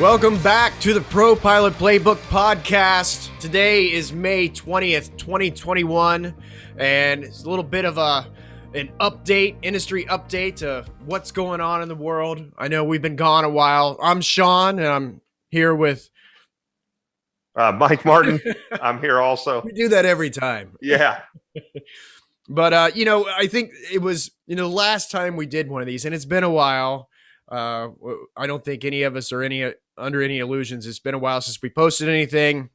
Welcome back to the Pro Pilot Playbook podcast. Today is May 20th, 2021, and it's a little bit of an update, industry update to what's going on in the world. I know we've been gone a while. I'm Sean, and I'm here with Mike Martin. I'm here also. We do that every time. Yeah. But, I think it was, the last time we did one of these, and it's been a while. I don't think any of us are under any illusions. It's been a while since we posted anything.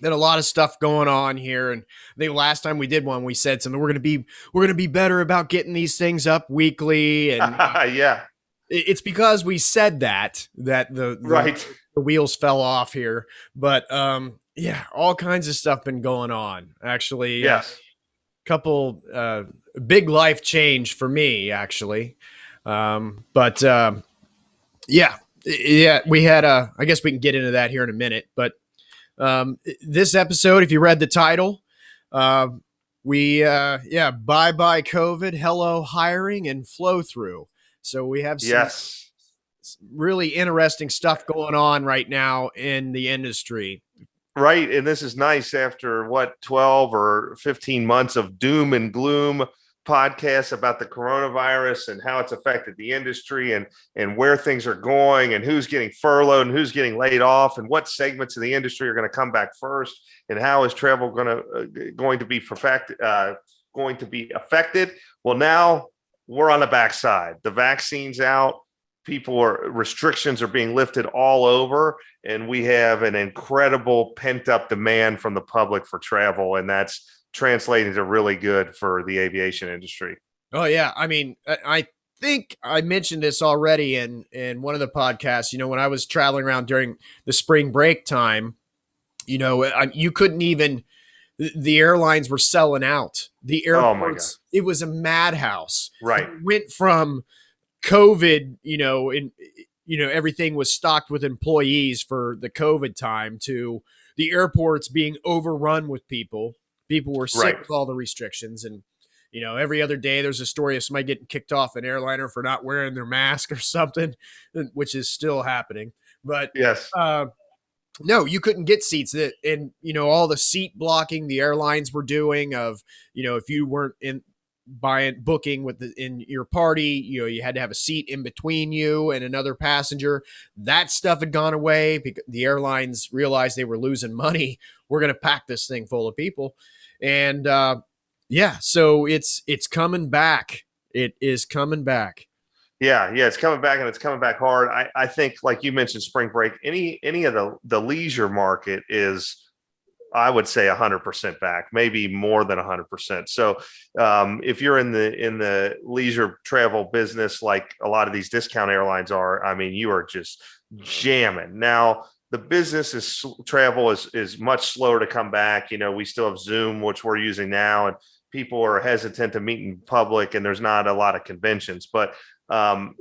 Been a lot of stuff going on here, and I think last time we did one, we said something. We're gonna be better about getting these things up weekly, and yeah, it's because we said that the wheels fell off here. But all kinds of stuff been going on. Actually, yes, couple big life change for me actually. We had I guess we can get into that here in a minute, but this episode, if you read the title, bye bye COVID, hello hiring, and flow through. So we have some really interesting stuff going on right now in the industry. Right. And this is nice after 12 or 15 months of doom and gloom podcasts about the coronavirus and how it's affected the industry and where things are going and who's getting furloughed and who's getting laid off and what segments of the industry are going to come back first and how is travel going to be affected. Well, now we're on the backside. The vaccine's out. Restrictions are being lifted all over, and we have an incredible pent-up demand from the public for travel, and that's translating to really good for the aviation industry. Oh yeah. I mean, I think I mentioned this already in one of the podcasts, when I was traveling around during the spring break time, you couldn't even, the airlines were selling out. The airports, it was a madhouse. Right. It went from COVID, everything was stocked with employees for the COVID time to the airports being overrun with people. People were sick with all the restrictions. And, every other day there's a story of somebody getting kicked off an airliner for not wearing their mask or something, which is still happening. But yes, no, you couldn't get seats. And, all the seat blocking the airlines were doing of, if you weren't booking in your party, you had to have a seat in between you and another passenger. That stuff had gone away because the airlines realized they were losing money. We're going to pack this thing full of people. And so it's coming back. It is coming back. Yeah, it's coming back, and it's coming back hard. I think, like you mentioned, spring break, any of the leisure market is, I would say, 100% back, maybe more than 100%. So if you're in the leisure travel business, like a lot of these discount airlines are, I mean, you are just jamming. Now, the business travel is much slower to come back. We still have Zoom, which we're using now, and people are hesitant to meet in public, and there's not a lot of conventions. But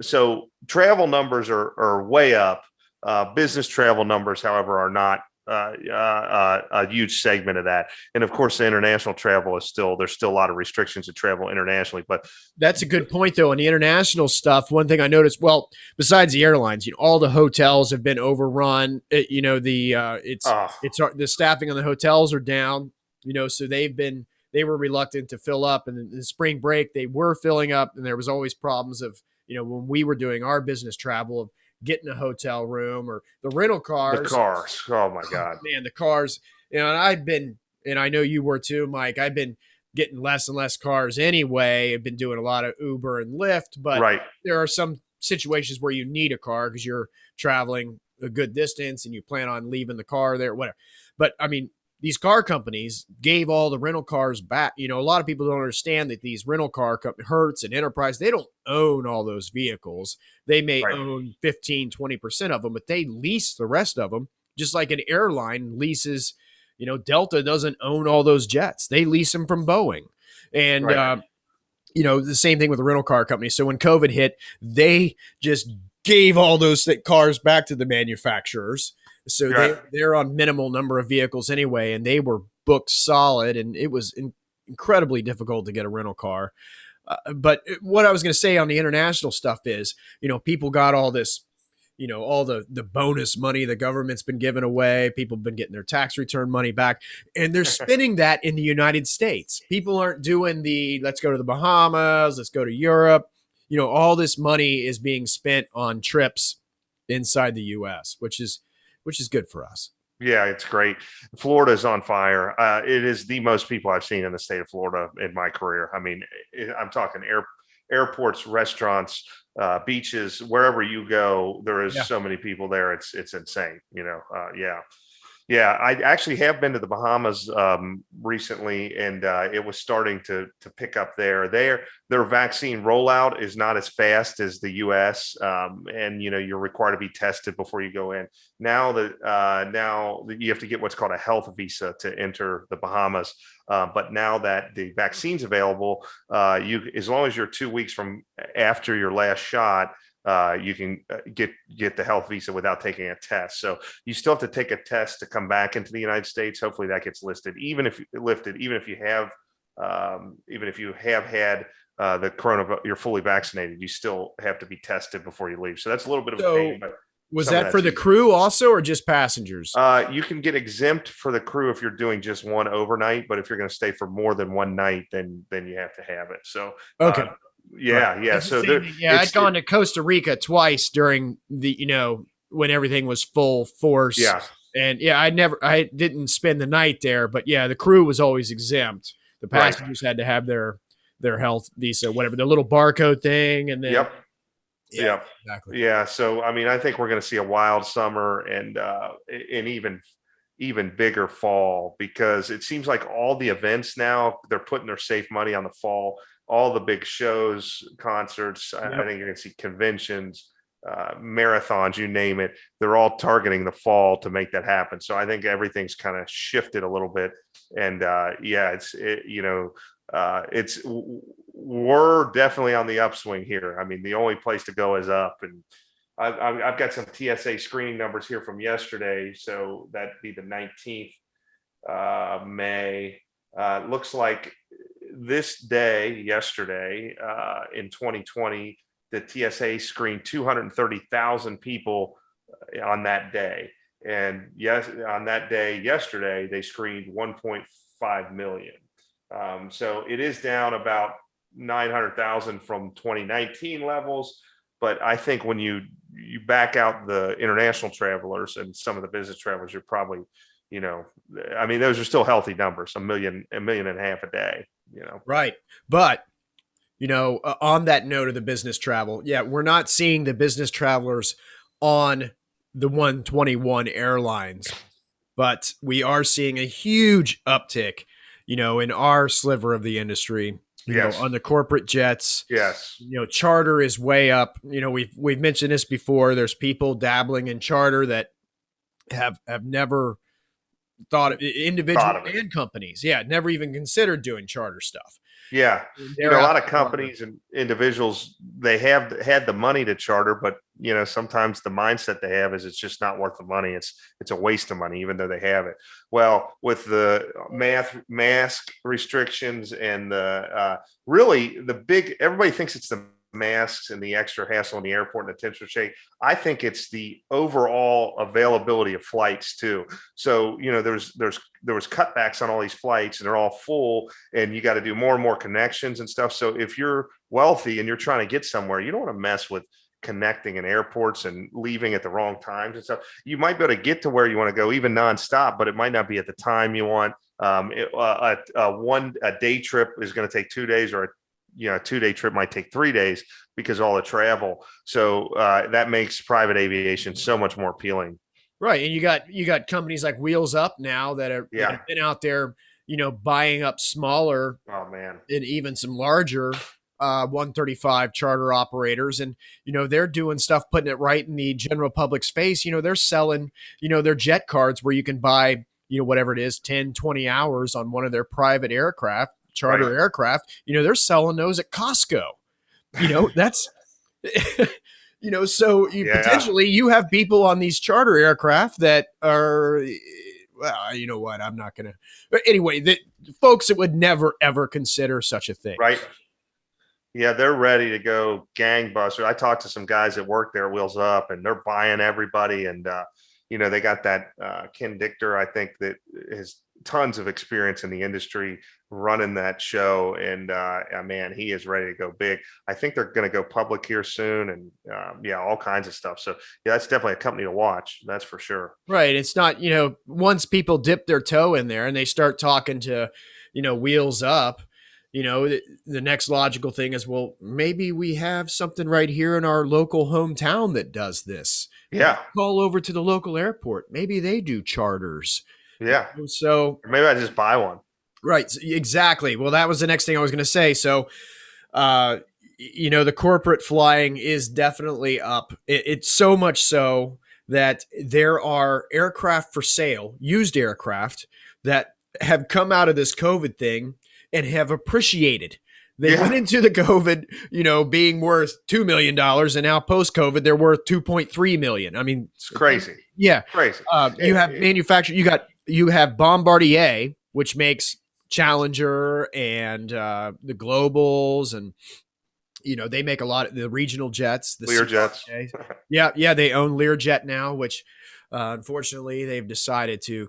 so travel numbers are way up. Business travel numbers, however, are not a huge segment of that. And of course, the international travel there's still a lot of restrictions to travel internationally. But that's a good point, though. On the international stuff, one thing I noticed, well, besides the airlines, all the hotels have been overrun. The staffing on the hotels are down. So they were reluctant to fill up, and in the spring break they were filling up, and there was always problems of when we were doing our business travel of getting a hotel room or the rental cars. The cars. Oh my God, man, the cars. And I know you were too, Mike. I've been getting less and less cars anyway. I've been doing a lot of Uber and Lyft, but there are some situations where you need a car because you're traveling a good distance and you plan on leaving the car there, whatever. But I mean, these car companies gave all the rental cars back. A lot of people don't understand that these rental car companies, Hertz and Enterprise, they don't own all those vehicles. They may own 15, 20% of them, but they lease the rest of them, just like an airline leases. Delta doesn't own all those jets. They lease them from Boeing. And, the same thing with the rental car company. So when COVID hit, they just gave all those cars back to the manufacturers. So they're on minimal number of vehicles anyway, and they were booked solid, and it was incredibly difficult to get a rental car. But what I was going to say on the international stuff is, people got all this all the bonus money the government's been giving away. People have been getting their tax return money back, and they're spending that in the United States. People aren't doing the let's go to the Bahamas, let's go to Europe. All this money is being spent on trips inside the U.S., which is good for us. Yeah, it's great. Florida is on fire. It is the most people I've seen in the state of Florida in my career. I mean, I'm talking airports, restaurants, beaches, wherever you go, there is so many people there. It's insane. Yeah. Yeah, I actually have been to the Bahamas recently, and it was starting to pick up there. Their vaccine rollout is not as fast as the U.S., and you're required to be tested before you go in. Now that you have to get what's called a health visa to enter the Bahamas, but now that the vaccine's available, as long as you're 2 weeks from after your last shot, you can get the health visa without taking a test. So you still have to take a test to come back into the United States. Hopefully that gets even if you have had the corona, you're fully vaccinated, you still have to be tested before you leave. So that's a little bit of a pain. But was that for the crew also, or just passengers? You can get exempt for the crew if you're doing just one overnight, but if you're going to stay for more than one night, then you have to have it. So okay. Yeah, yeah. So I'd gone to Costa Rica twice during the when everything was full force. Yeah, and I didn't spend the night there, but yeah, the crew was always exempt. The passengers had to have their health visa, whatever, their little barcode thing, and then yeah, exactly. Yeah. So I mean, I think we're going to see a wild summer and even bigger fall, because it seems like all the events now, they're putting their safe money on the fall. All the big shows, concerts, I think you're going to see conventions, marathons, you name it. They're all targeting the fall to make that happen. So I think everything's kind of shifted a little bit. And we're definitely on the upswing here. I mean, the only place to go is up. And I've got some TSA screening numbers here from yesterday. So that'd be the 19th May. Looks like yesterday, in 2020, the TSA screened 230,000 people on that day. And yes, on that day, yesterday, they screened 1.5 million. So it is down about 900,000 from 2019 levels. But I think when you back out the international travelers and some of the business travelers, you're probably, I mean, those are still healthy numbers, a million and a half a day. Right. But, on that note of the business travel, we're not seeing the business travelers on the 121 airlines, but we are seeing a huge uptick, in our sliver of the industry, on the corporate jets. Yes. Charter is way up. We've mentioned this before. There's people dabbling in charter that have never thought of individual and companies. Never even considered doing charter stuff. Yeah. A lot of companies and individuals, they have had the money to charter, but sometimes the mindset they have is it's just not worth the money. It's a waste of money, even though they have it. Well, with the mask restrictions and everybody thinks it's the masks and the extra hassle in the airport and the temperature shake. I think it's the overall availability of flights too. So there was cutbacks on all these flights, and they're all full, and you got to do more and more connections and stuff. So if you're wealthy and you're trying to get somewhere, you don't want to mess with connecting in airports and leaving at the wrong times and stuff. You might be able to get to where you want to go even nonstop, but it might not be at the time you want. A day trip is going to take 2 days, or a 2-day trip might take 3 days because of all the travel. So that makes private aviation so much more appealing. Right. And you got companies like Wheels Up now that have been out there, buying up smaller, and even some larger 135 charter operators. And, they're doing stuff, putting it right in the general public's face. They're selling, their jet cards where you can buy, whatever it is, 10, 20 hours on one of their private charter aircraft. They're selling those at Costco. That's, so potentially you have people on these charter aircraft that are, well, you know what, I'm not going to, but anyway, the folks that would never, ever consider such a thing. Right. Yeah, they're ready to go gangbusters. I talked to some guys that work there, Wheels Up, and they're buying everybody. And they got that Ken Dichter, I think, that has tons of experience in the industry running that show. And man, he is ready to go big. I think they're going to go public here soon, and all kinds of stuff. So yeah, that's definitely a company to watch. That's for sure. Right. It's not, once people dip their toe in there and they start talking to, Wheels Up, the next logical thing is, well, maybe we have something right here in our local hometown that does this. Yeah. Call over to the local airport. Maybe they do charters. Yeah. So or maybe I just buy one. Right. Exactly. Well, that was the next thing I was going to say. So, the corporate flying is definitely up. It's so much so that there are aircraft for sale, used aircraft that have come out of this COVID thing and have appreciated. They went into the COVID, being worth $2 million, and now post-COVID, they're worth $2.3 million. I mean, it's crazy. Yeah, crazy. You have manufacturing. You have Bombardier, which makes Challenger and the Globals, and they make a lot of the regional jets, the Learjets. Yeah, they own Learjet now, which unfortunately they've decided to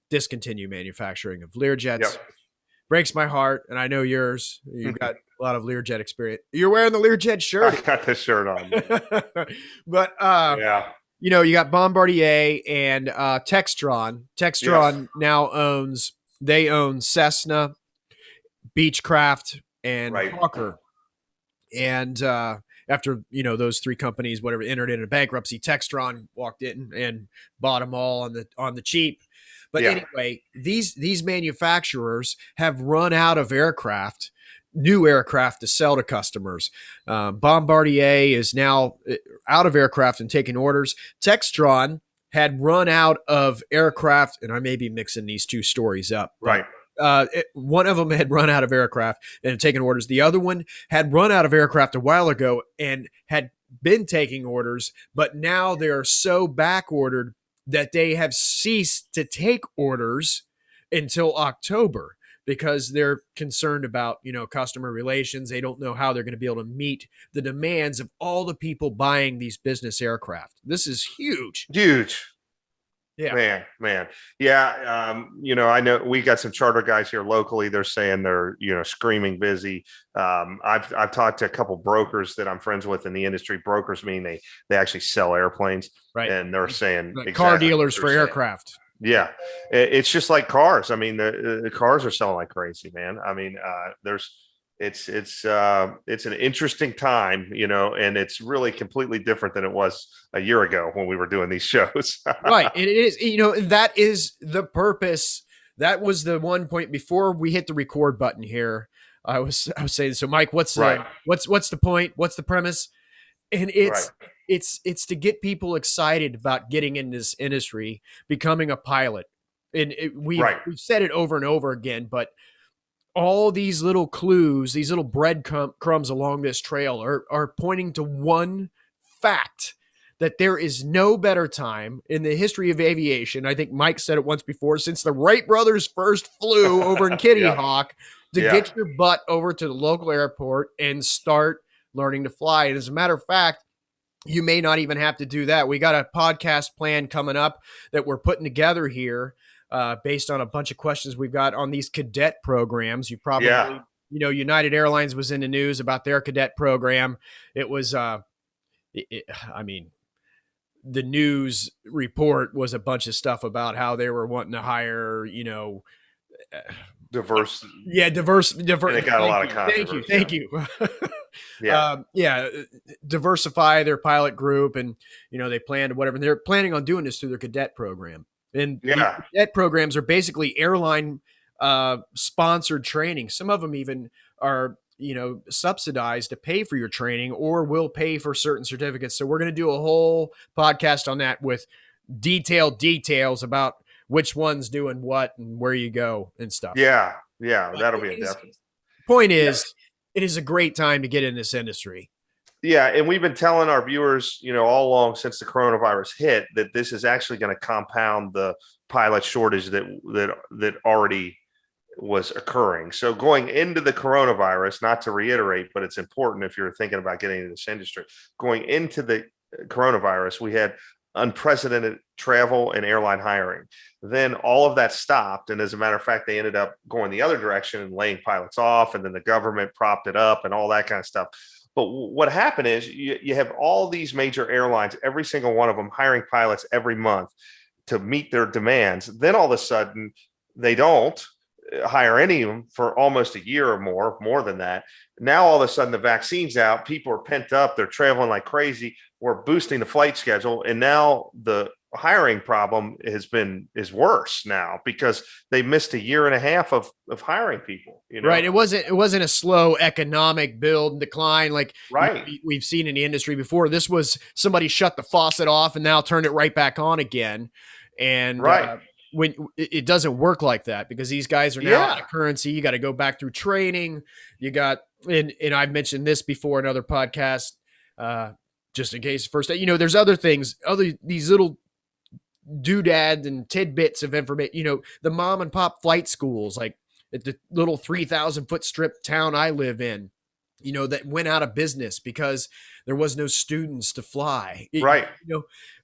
discontinue manufacturing of Learjets. Yep. Breaks my heart, and I know yours. You've got a lot of Learjet experience. You're wearing the Learjet shirt. I got the shirt on. But you got Bombardier and Textron. Textron now owns. They own Cessna, Beechcraft, and Hawker. And after those three companies, whatever, entered into bankruptcy, Textron walked in and bought them all on the cheap. But anyway, these manufacturers have run out of aircraft, new aircraft to sell to customers. Bombardier is now out of aircraft and taking orders. Textron had run out of aircraft, and I may be mixing these two stories up. Right. One of them had run out of aircraft and had taken orders. The other one had run out of aircraft a while ago and had been taking orders, but now they're so back ordered that they have ceased to take orders until October because they're concerned about, customer relations. They don't know how they're going to be able to meet the demands of all the people buying these business aircraft. This is huge. Huge. Yeah, man. Yeah. I know we got some charter guys here locally. They're saying they're, screaming busy. I've talked to a couple brokers that I'm friends with in the industry. Brokers mean they actually sell airplanes, right? And they're saying like car dealers for aircraft. Yeah. It's just like cars. I mean, the cars are selling like crazy, man. I mean, it's an interesting time, and it's really completely different than it was a year ago when we were doing these shows. Right. It is, that is the purpose. That was the one point before we hit the record button here. I was saying, so Mike, what's the point? What's the premise? And it's to get people excited about getting in this industry, becoming a pilot. And we've said it over and over again, but all these little clues, these little breadcrumbs along this trail are pointing to one fact, that there is no better time in the history of aviation. I think Mike said it once before, since the Wright brothers first flew over in Kitty Hawk, to get your butt over to the local airport and start learning to fly. And as a matter of fact, you may not even have to do that. We got a podcast plan coming up that we're putting together here based on a bunch of questions we've got on these cadet programs. You probably, United Airlines was in the news about their cadet program. It was, the news report was a bunch of stuff about how they were wanting to hire, diverse. Yeah, diverse. And they got a lot of controversy. Thank you. Diversify their pilot group, and they planned whatever. And they're planning on doing this through their cadet program. And cadet programs are basically airline sponsored training. Some of them even are subsidized to pay for your training, or will pay for certain certificates. So we're going to do a whole podcast on that with detailed details about which one's doing what and where you go and stuff. Yeah. That'll be a definite. Point is, it is a great time to get in this industry. Yeah. And we've been telling our viewers, all along since the coronavirus hit, that this is actually going to compound the pilot shortage that already was occurring. So going into the coronavirus, not to reiterate, but it's important if you're thinking about getting into this industry, going into the coronavirus, we had unprecedented travel and airline hiring. Then all of that stopped. And as a matter of fact, they ended up going the other direction and laying pilots off. And then the government propped it up and all that kind of stuff. But what happened is you have all these major airlines, every single one of them hiring pilots every month to meet their demands. Then all of a sudden, they don't hire any of them for almost a year or more than that. Now, all of a sudden, the vaccine's out. People are pent up. They're traveling like crazy. We're boosting the flight schedule. And now the hiring problem is worse now because they missed a year and a half of hiring people. Right. It wasn't a slow economic build and decline like right. we've seen in the industry before. This was somebody shut the faucet off and now turned it right back on again. And right. When it doesn't work like that because these guys are now out of currency. You got to go back through training. You got, and I've mentioned this before in other podcasts, just in case first, there's other things, these little doodads and tidbits of information, the mom and pop flight schools, like at the little 3,000 foot strip town I live in, that went out of business because there was no students to fly. Right.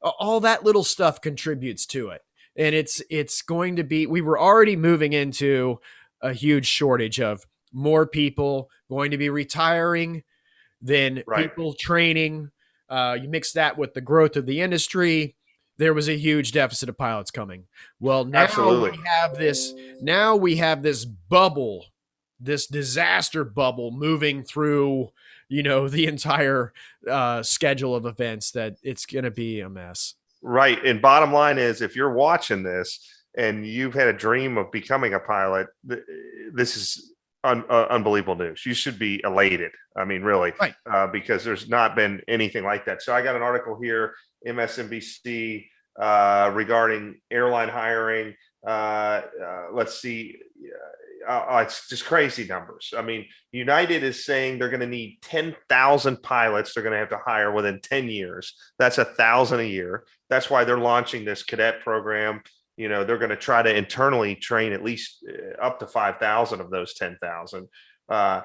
All that little stuff contributes to it. And it's going to be, we were already moving into a huge shortage of more people going to be retiring than people training. You mix that with the growth of the industry. There was a huge deficit of pilots coming. Well, now we have this bubble, this disaster bubble moving through, the entire schedule of events that it's going to be a mess. Right. And bottom line is, if you're watching this and you've had a dream of becoming a pilot, this is unbelievable news. You should be elated. I mean, really, because there's not been anything like that. So I got an article here, MSNBC, regarding airline hiring. Let's see. It's just crazy numbers. I mean, United is saying they're going to need 10,000 pilots. They're going to have to hire within 10 years. That's 1,000 a year. That's why they're launching this cadet program. They're going to try to internally train at least up to 5,000 of those 10,000. They're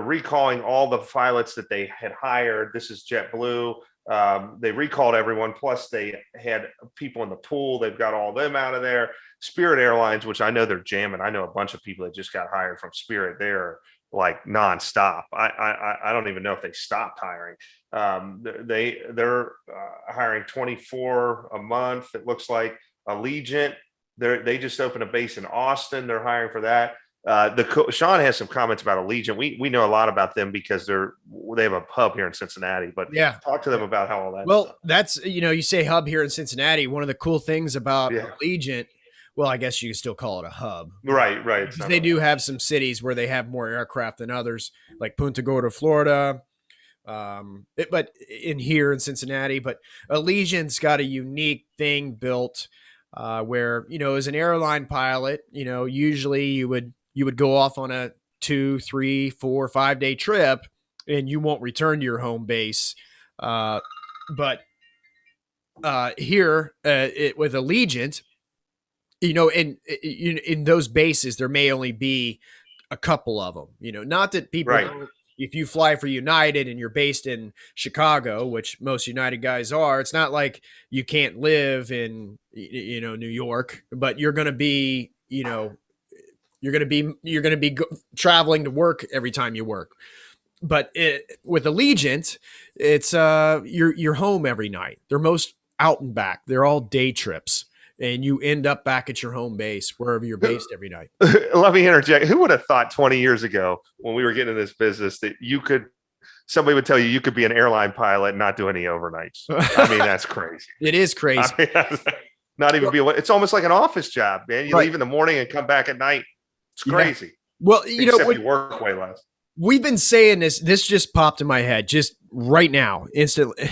recalling all the pilots that they had hired. This is JetBlue. They recalled everyone. Plus they had people in the pool. They've got all them out of there. Spirit Airlines, which I know they're jamming. I know a bunch of people that just got hired from Spirit. They're like nonstop. I don't even know if they stopped hiring. They're hiring 24 a month. It looks like. Allegiant. They just opened a base in Austin. They're hiring for that. Sean has some comments about Allegiant. We know a lot about them because they have a hub here in Cincinnati, but talk to them about how all that. Well, stuff. That's, you say hub here in Cincinnati. One of the cool things about Allegiant, well, I guess you can still call it a hub. Right. Because they do have some cities where they have more aircraft than others, like Punta Gorda, Florida. But in here in Cincinnati, but Allegiant's got a unique thing built where, as an airline pilot, usually you would go off on a 2, 3, 4, 5 day trip and you won't return to your home base. But here with Allegiant, in those bases, there may only be a couple of them, not that people, if you fly for United and you're based in Chicago, which most United guys are, it's not like you can't live in, New York, but you're going to be, you're going to be traveling to work every time you work. But with Allegiant, it's you're home every night. They're most out and back. They're all day trips, and you end up back at your home base wherever you're based every night. Let me interject. Who would have thought 20 years ago when we were getting in this business that somebody would tell you could be an airline pilot and not do any overnights? I mean, that's crazy. It is crazy. I mean, not even it's almost like an office job, man. You leave in the morning and come back at night. It's crazy. Yeah. Well, except you work way less. We've been saying this just popped in my head just right now, instantly.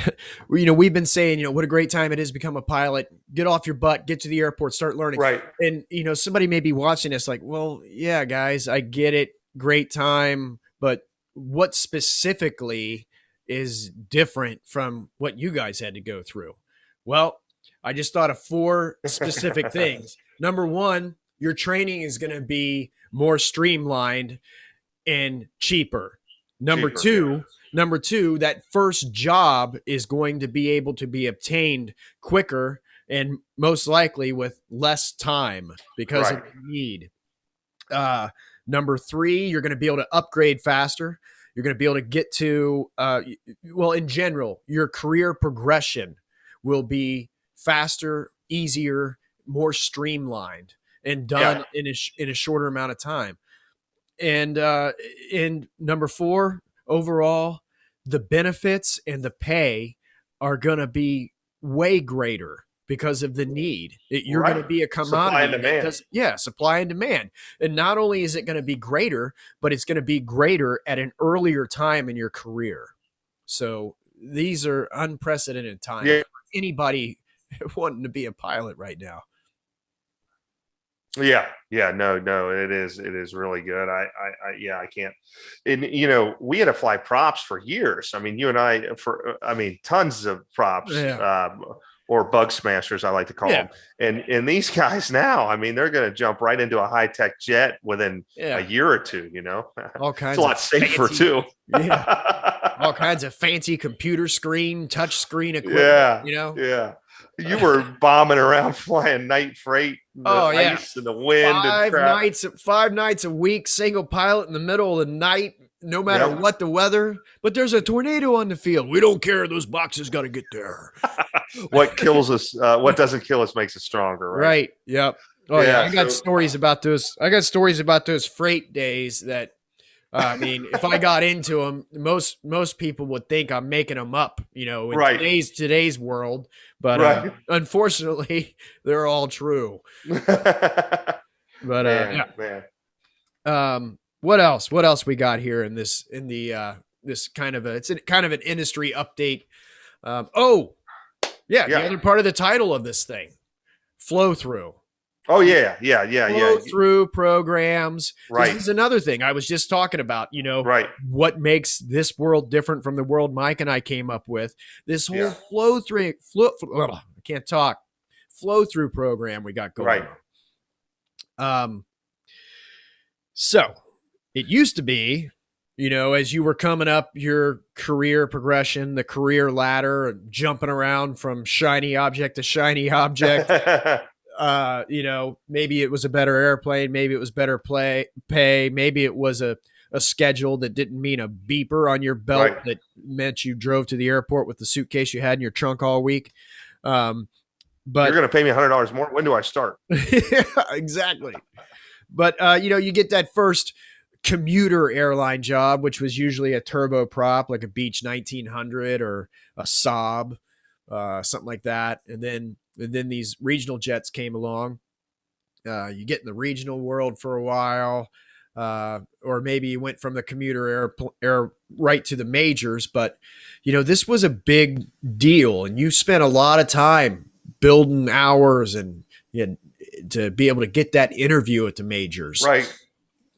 We've been saying, what a great time it is to become a pilot. Get off your butt, get to the airport, start learning. Right. And, somebody may be watching this like, well, yeah, guys, I get it. Great time. But what specifically is different from what you guys had to go through? Well, I just thought of 4 specific things. Number one, your training is going to be more streamlined and cheaper. Number Cheaper. two, that first job is going to be able to be obtained quicker and most likely with less time because of the need. Number three, you're going to be able to upgrade faster. You're going to be able to get to, well, in general, your career progression will be faster, easier, more streamlined, and done in a shorter amount of time. And number four, overall, the benefits and the pay are going to be way greater because of the need. You're going to be a commodity. Supply and demand. And not only is it going to be greater, but it's going to be greater at an earlier time in your career. So these are unprecedented times for anybody wanting to be a pilot right now. No, it is really good. I can't. And we had to fly props for years. I mean, you and I tons of props, or bug smashers, I like to call them. And these guys now, I mean, they're going to jump right into a high tech jet within a year or two. All kinds. It's a lot safer too. All kinds of fancy computer screen, touch screen equipment. You were bombing around flying night freight, ice and the wind. Five nights a week, single pilot in the middle of the night, no matter what the weather. But there's a tornado on the field. We don't care. Those boxes got to get there. What kills us, what doesn't kill us makes us stronger. Right. Yep. Oh yeah. I got stories about those. I got stories about those freight days that, I mean, if I got into them, most people would think I'm making them up, in today's world. But unfortunately, they're all true. But what else? What else we got here in this kind of an industry update? The other part of the title of this thing, flow through. Oh yeah. Flow through programs. Right. This is another thing I was just talking about, what makes this world different from the world Mike and I came up with. This whole flow through program we got going on. So it used to be, as you were coming up your career progression, the career ladder, jumping around from shiny object to shiny object. Maybe it was a better airplane, maybe it was better pay, maybe it was a schedule that didn't mean a beeper on your belt that meant you drove to the airport with the suitcase you had in your trunk all week. But you're going to pay me $100 more. When do I start? Exactly. But, you get that first commuter airline job, which was usually a turboprop, like a Beech 1900 or a Saab, something like that. And then these regional jets came along. You get in the regional world for a while, or maybe you went from the commuter air right to the majors. But, this was a big deal, and you spent a lot of time building hours and to be able to get that interview at the majors. Right.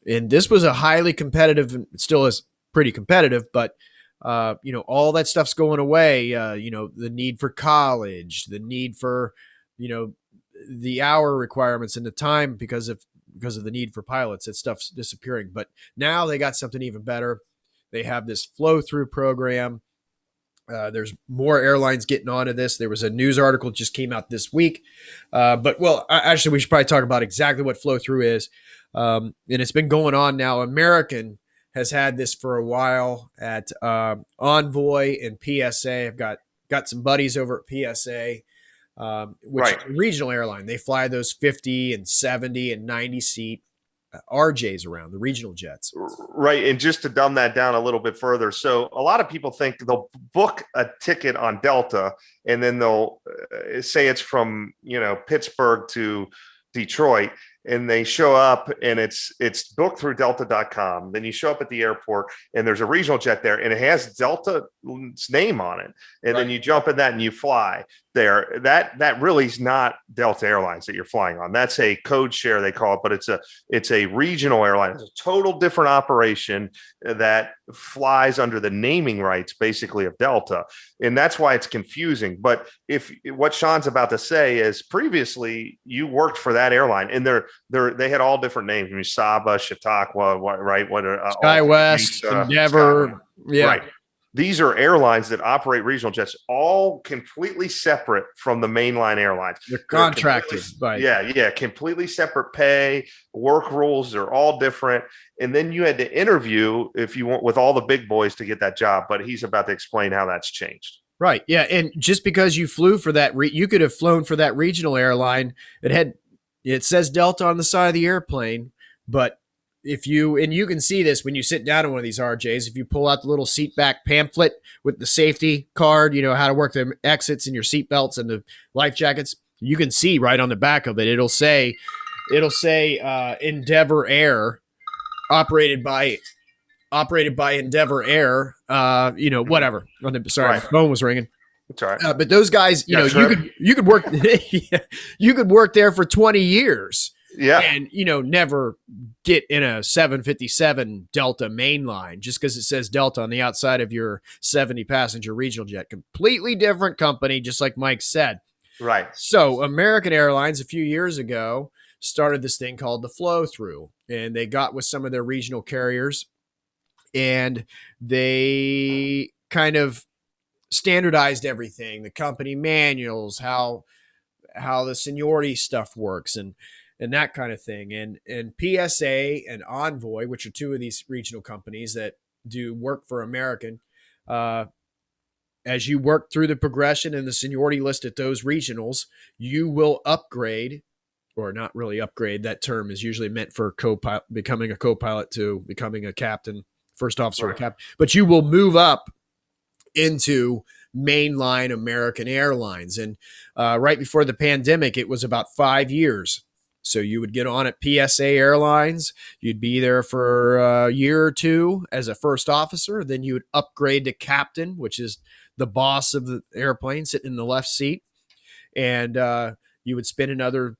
And this was a highly competitive, and still is pretty competitive, but all that stuff's going away. The need for college, the need for, the hour requirements and the time because of the need for pilots. That stuff's disappearing. But now they got something even better. They have this flow through program. There's more airlines getting onto this. There was a news article that just came out this week. Actually, we should probably talk about exactly what flow through is. And it's been going on now. American has had this for a while at Envoy and PSA. I've got some buddies over at PSA, which is a regional airline. They fly those 50 and 70 and 90 seat RJs around, the regional jets. Right. And just to dumb that down a little bit further. So a lot of people think they'll book a ticket on Delta and then they'll say it's from, Pittsburgh to Detroit, and they show up and it's booked through delta.com. Then you show up at the airport and there's a regional jet there and it has Delta's name on it. And then you jump in that and you fly. there, that really is not Delta Airlines that you're flying on. That's a code share, they call it, but it's a regional airline. It's a total different operation that flies under the naming rights basically of Delta, and that's why it's confusing. But if what Sean's about to say is, previously you worked for that airline, and they had all different names. I mean, Saba, Chautauqua, right? What SkyWest, Endeavor, Sky, yeah. Right. These are airlines that operate regional jets, all completely separate from the mainline airlines. They're contracted by completely separate pay, work rules. They're all different. And then you had to interview if you want with all the big boys to get that job. But he's about to explain how that's changed. Right. Yeah. And just because you flew for that, you could have flown for that regional airline. It says Delta on the side of the airplane, but you can see this when you sit down in one of these RJs, if you pull out the little seat back pamphlet with the safety card, how to work the exits and your seat belts and the life jackets, you can see right on the back of it, it'll say Endeavor Air, operated by Endeavor Air, whatever. Sorry, my phone was ringing. It's all right. But those guys, you could work, you could work there for 20 years. Yeah. And, never get in a 757 Delta mainline just because it says Delta on the outside of your 70 passenger regional jet. Completely different company, just like Mike said. Right. So American Airlines a few years ago started this thing called the flow through, and they got with some of their regional carriers and they kind of standardized everything, the company manuals, how the seniority stuff works and that kind of thing. And PSA and Envoy, which are two of these regional companies that do work for American, as you work through the progression and the seniority list at those regionals, you will upgrade, or not really upgrade. That term is usually meant for becoming a co-pilot to becoming a captain, first officer, right, or captain. But you will move up into mainline American Airlines. And right before the pandemic, it was about 5 years. So you would get on at PSA Airlines. You'd be there for a year or two as a first officer. Then you would upgrade to captain, which is the boss of the airplane sitting in the left seat. And you would spend another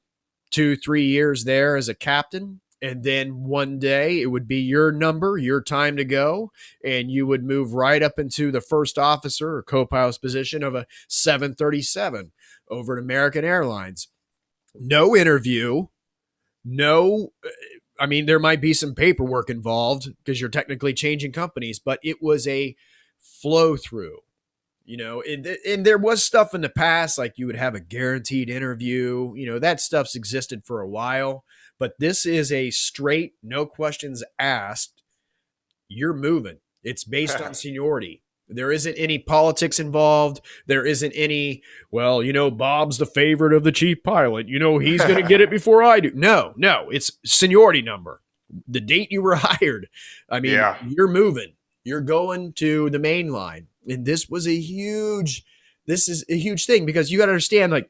2-3 years there as a captain. And then one day it would be your number, your time to go. And you would move right up into the first officer or co-pilot's position of a 737 over at American Airlines. No interview. There might be some paperwork involved because you're technically changing companies, but it was a flow through, and there was stuff in the past, like you would have a guaranteed interview, that stuff's existed for a while, but this is a straight, no questions asked. You're moving. It's based on seniority. There isn't any politics involved. There isn't any, Bob's the favorite of the chief pilot. He's going to get it before I do. No, it's seniority number. The date you were hired. You're moving. You're going to the main line. And this is a huge thing because you got to understand, like,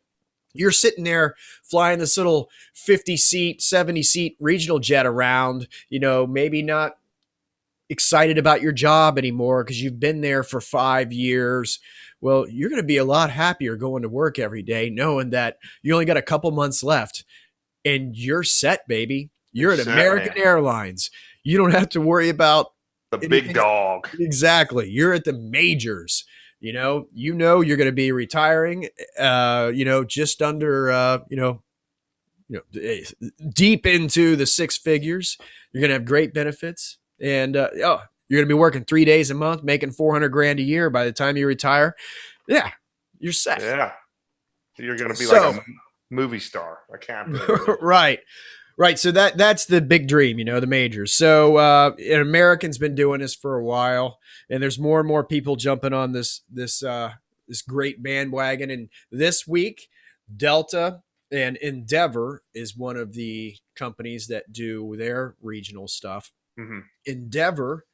you're sitting there flying this little 50-seat, 70-seat regional jet around, maybe not excited about your job anymore because you've been there for 5 years. Well, you're going to be a lot happier going to work every day knowing that you only got a couple months left and you're set, baby. You're at American Airlines. You don't have to worry about the big dog. Exactly. You're at the majors. You're going to be retiring, just under, deep into the six figures. You're going to have great benefits. And you're going to be working 3 days a month, making $400,000 a year by the time you retire. Yeah, you're set. Yeah, you're going to be like a movie star. I can't. Right. So that's the big dream, the majors. So American's been doing this for a while, and there's more and more people jumping on this great bandwagon. And this week, Delta and Endeavor is one of the companies that do their regional stuff. Mm-hmm. Endeavor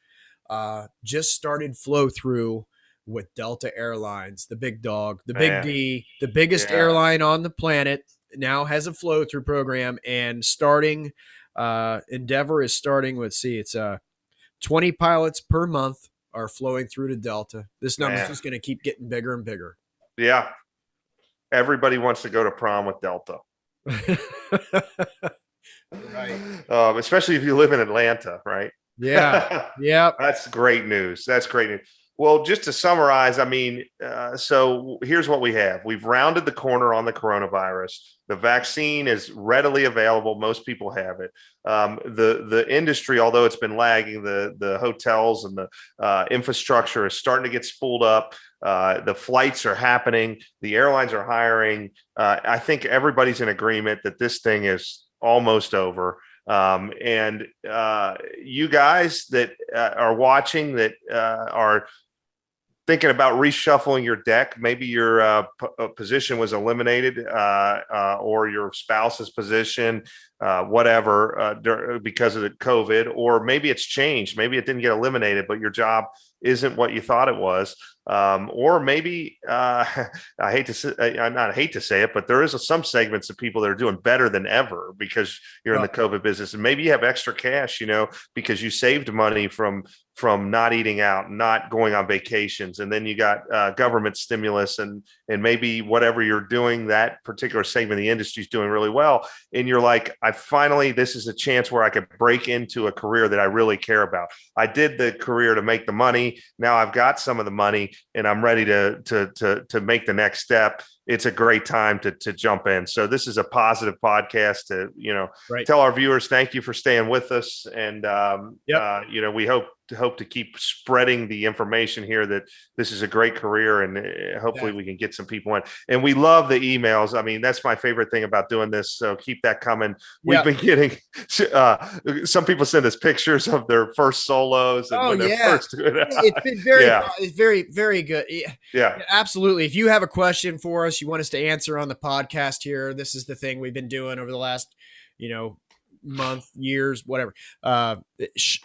just started flow through with Delta Airlines, the big dog, the big D, the biggest airline on the planet, now has a flow through program. And starting, Endeavor is starting with, it's 20 pilots per month are flowing through to Delta. This number is just going to keep getting bigger and bigger. Yeah. everybody wants to go to prom with Delta. Right. Especially if you live in Atlanta, right? Yeah. Yep. That's great news. That's great news. Well, just to summarize, I mean, so here's what we have. We've rounded the corner on the coronavirus. The vaccine is readily available. Most people have it. The industry, although it's been lagging, the hotels and the infrastructure is starting to get spooled up. The flights are happening. The airlines are hiring. I think everybody's in agreement that this thing is almost over. And you guys that are watching, that are thinking about reshuffling your deck, maybe your position was eliminated, or your spouse's position, whatever, because of the COVID, or maybe it's changed. Maybe it didn't get eliminated, but your job isn't what you thought it was. Or maybe I hate to say it, but there is some segments of people that are doing better than ever because you're in the COVID business, and maybe you have extra cash, because you saved money from not eating out, not going on vacations, and then you got government stimulus, and maybe whatever you're doing, that particular segment of the industry is doing really well, and you're like, this is a chance where I could break into a career that I really care about. I did the career to make the money. Now I've got some of the money, and I'm ready to make the next step. It's a great time to jump in. So this is a positive podcast to, tell our viewers, thank you for staying with us. And, we hope to keep spreading the information here that this is a great career, and hopefully we can get some people in. And we love the emails. I mean, that's my favorite thing about doing this. So keep that coming. We've been getting, some people send us pictures of their first solos. And it's been it's very, very good. Yeah, absolutely. If you have a question for us, you want us to answer on the podcast here, this is the thing we've been doing over the last, month, years, whatever.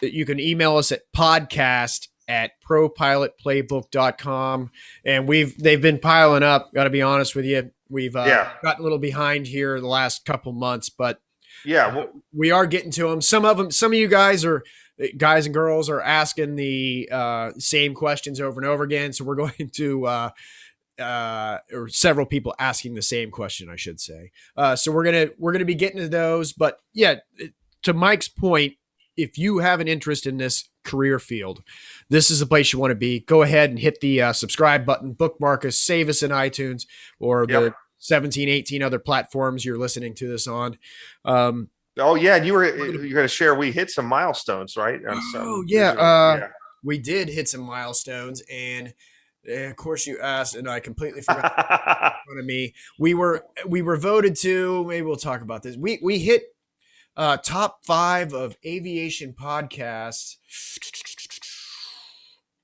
You can email us at podcast@propilotplaybook.com. And they've been piling up. Got to be honest with you. We've gotten a little behind here the last couple months, but we are getting to them. Some of you guys and girls are asking the same questions over and over again. So we're going to, or several people asking the same question, I should say. So we're going to be getting to those, but to Mike's point, if you have an interest in this career field, this is the place you want to be. Go ahead and hit the subscribe button, bookmark us, save us in iTunes or the 17, 18 other platforms you're listening to this on. And you're going to share, we hit some milestones, right? We did hit some milestones, and of course you asked, and I completely forgot in front of me. We were voted to, maybe we'll talk about this. We hit top 5 of aviation podcasts,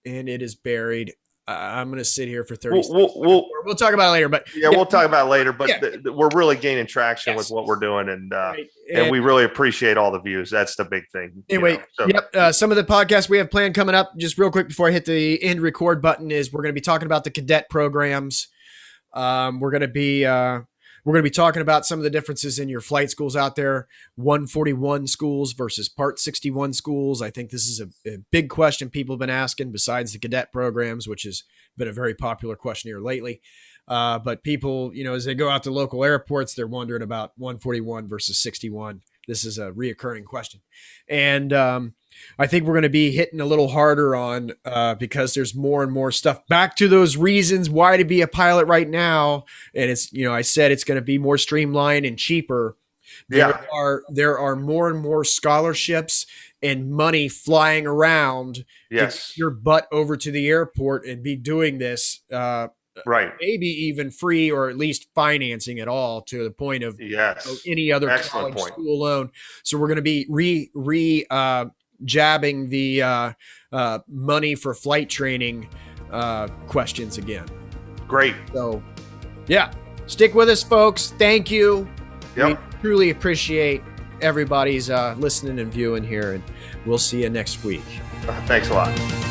and it is buried. I'm going to sit here for 30 seconds. We'll talk about it later, but we'll talk about it later, but we're really gaining traction with what we're doing. And we really appreciate all the views. That's the big thing. Anyway, some of the podcasts we have planned coming up, just real quick before I hit the end record button, is we're going to be talking about the cadet programs. We're going to be talking about some of the differences in your flight schools out there, 141 schools versus Part 61 schools. I think this is a big question people have been asking, besides the cadet programs, which has been a very popular question here lately. But people, as they go out to local airports, they're wondering about 141 versus 61. This is a reoccurring question. And I think we're going to be hitting a little harder on because there's more and more stuff. Back to those reasons why to be a pilot right now. And it's, I said it's going to be more streamlined and cheaper. There are more and more scholarships and money flying around to get your butt over to the airport and be doing this. Maybe even free, or at least financing it all to the point of any other college school loan. So we're going to be jabbing the money for flight training questions again. Great. So stick with us, folks. Thank you. We truly appreciate everybody's listening and viewing here, and we'll see you next week. Thanks a lot.